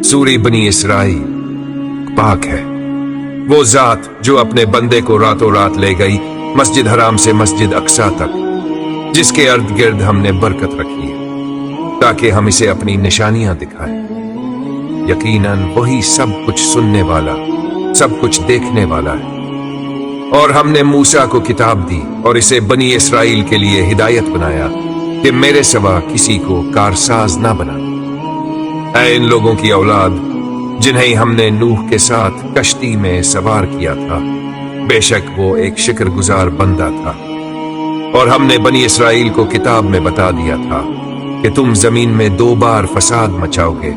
सूरी बनी इसराइल पाक है वो जात जो अपने बंदे को रातों रात ले गई मस्जिद हराम से मस्जिद अक्सा तक, जिसके इर्द गिर्द हमने बरकत रखी है ताकि हम इसे अपनी निशानियां दिखाएं। यकीनन वही सब कुछ सुनने वाला, सब कुछ देखने वाला है। और हमने मूसा को किताब दी और इसे बनी इसराइल के लिए हिदायत बनाया कि मेरे सिवा किसी को कारसाज ना बना। ऐ इन लोगों की औलाद जिन्हें हमने नूह के साथ कश्ती में सवार किया था, बेशक वो एक शुक्रगुजार बंदा था। और हमने बनी इसराइल को किताब में बता दिया था कि तुम जमीन में 2 बार फसाद मचाओगे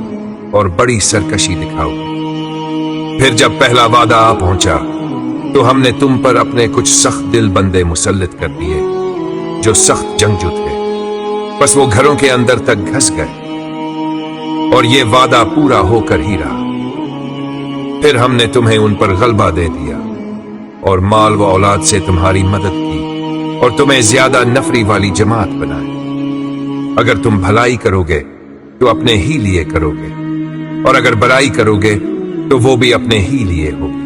और बड़ी सरकशी दिखाओगे। फिर जब पहला वादा आ पहुंचा तो हमने तुम पर अपने कुछ सख्त दिल बंदे मुसल्लित कर दिए जो सख्त जंगजू थे, बस वो घरों के अंदर तक घुस गए और ये वादा पूरा होकर ही रहा। फिर हमने तुम्हें उन पर गलबा दे दिया और माल व औलाद से तुम्हारी मदद की और तुम्हें ज्यादा नफरी वाली जमात बनाई। अगर तुम भलाई करोगे तो अपने ही लिए करोगे और अगर बुराई करोगे तो वो भी अपने ही लिए होगी।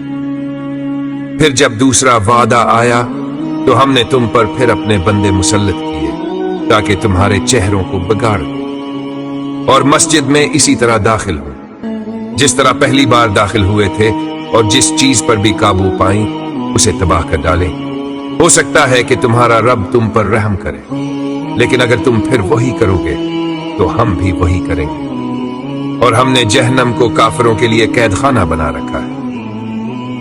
फिर जब दूसरा वादा आया तो हमने तुम पर फिर अपने बंदे मुसल्लित किए ताकि तुम्हारे चेहरों को बिगाड़ दो और मस्जिद में इसी तरह दाखिल हो जिस तरह पहली बार दाखिल हुए थे, और जिस चीज पर भी काबू पाई उसे तबाह कर डाले। हो सकता है कि तुम्हारा रब तुम पर रहम करे, लेकिन अगर तुम फिर वही करोगे तो हम भी वही करेंगे। और हमने जहन्नम को काफिरों के लिए कैद खाना बना रखा है।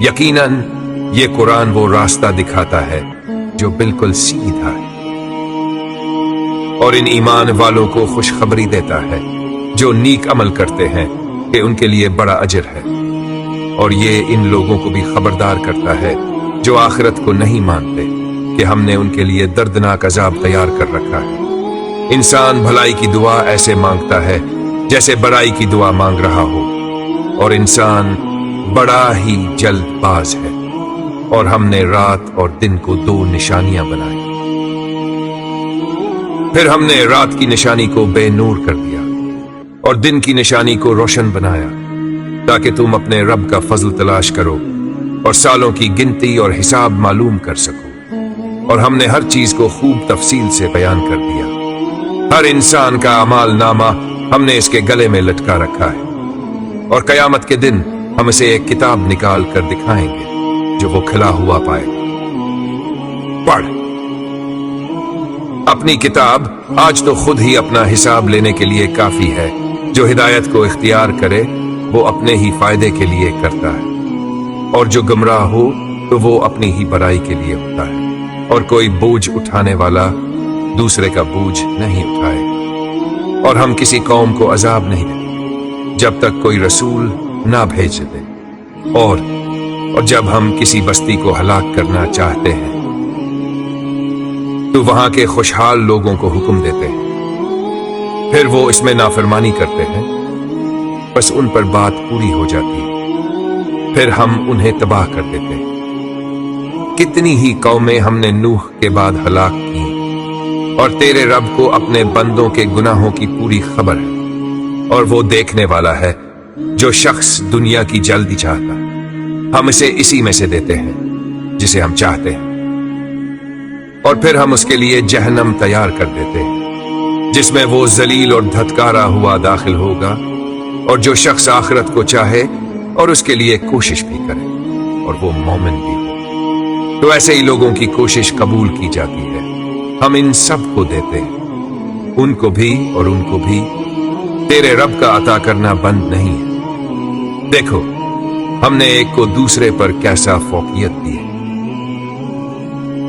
यकीनन ये कुरान वो रास्ता दिखाता है जो बिल्कुल सीधा है और इन ईमान वालों को खुशखबरी देता है जो नीक अमल करते हैं कि उनके लिए बड़ा अजर है। और ये इन लोगों को भी खबरदार करता है जो आखिरत को नहीं मानते कि हमने उनके लिए दर्दनाक अजाब तैयार कर रखा है। इंसान भलाई की दुआ ऐसे मांगता है जैसे बुराई की दुआ मांग रहा हो, और इंसान बड़ा ही जल्दबाज है। और हमने रात और दिन को 2 निशानियां बनाई। फिर हमने रात की निशानी को बेनूर कर दिया और दिन की निशानी को रोशन बनाया ताकि तुम अपने रब का फजल तलाश करो और सालों की गिनती और हिसाब मालूम कर सको। और हमने हर चीज को खूब तफसील से बयान कर दिया। हर इंसान का अमाल नामा हमने इसके गले में लटका रखा है और कयामत के दिन हम इसे एक किताब निकाल कर दिखाएंगे जो वो खिला हुआ पाए। पढ़ अपनी किताब, आज तो खुद ही अपना हिसाब लेने के लिए काफी है। जो हिदायत को इख्तियार करे वो अपने ही फायदे के लिए करता है, और जो गुमराह हो तो वो अपनी ही बुराई के लिए होता है। और कोई बोझ उठाने वाला दूसरे का बोझ नहीं उठाए। और हम किसी कौम को अजाब नहीं देते जब तक कोई रसूल ना भेज दे, और जब हम किसी बस्ती को हलाक करना चाहते हैं तो वहां के खुशहाल लोगों को हुक्म देते हैं, फिर वो इसमें नाफरमानी करते हैं, बस उन पर बात पूरी हो जाती है, फिर हम उन्हें तबाह कर देते हैं। कितनी ही कौमें हमने नूह के बाद हलाक की, और तेरे रब को अपने बंदों के गुनाहों की पूरी खबर है, और वो देखने वाला है। जो शख्स दुनिया की जल्दी चाहता है हम इसे इसी में से देते हैं जिसे हम चाहते हैं, और फिर हम उसके लिए जहन्नम तैयार कर देते हैं जिसमें वो जलील और धत्कारा हुआ दाखिल होगा। और जो शख्स आखिरत को चाहे और उसके लिए कोशिश भी करे और वो मोमिन भी हो, तो ऐसे ही लोगों की कोशिश कबूल की जाती है। हम इन सब को देते हैं, उनको भी और उनको भी। तेरे रब का अता करना बंद नहीं है। देखो हमने एक को दूसरे पर कैसा फौकियत दी है,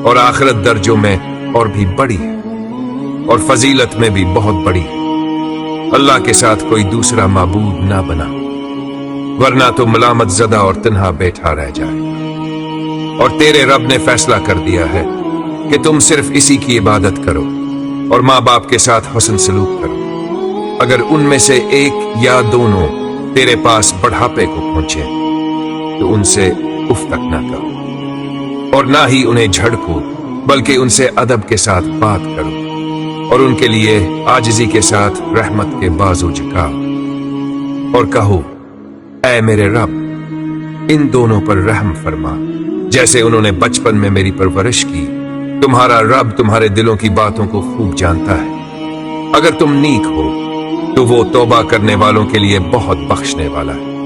और आखिरत दर्जों में और भी बड़ी है और फजीलत में भी बहुत बड़ी है। अल्लाह के साथ कोई दूसरा माबूद ना बना, वरना तो मलामत ज़दा और तन्हा बैठा रह जाए। और तेरे रब ने फैसला कर दिया है कि तुम सिर्फ इसी की इबादत करो और माँ बाप के साथ हुस्न सलूक करो। अगर उनमें से एक या दोनों तेरे पास बढ़ापे को पहुंचे तो उनसे उफ तक ना करो, और ना ही उन्हें झड़को, बल्कि उनसे अदब के साथ बात करो। اور ان کے لیے आजिज़ी کے साथ रहमत के बाजू झुकाओ और कहो ऐ मेरे रब इन दोनों पर रहम फरमा जैसे उन्होंने बचपन में मेरी परवरिश की। तुम्हारा रब तुम्हारे दिलों की बातों को खूब जानता है। अगर तुम नीक हो तो वो तौबा करने वालों के लिए बहुत बख्शने वाला है।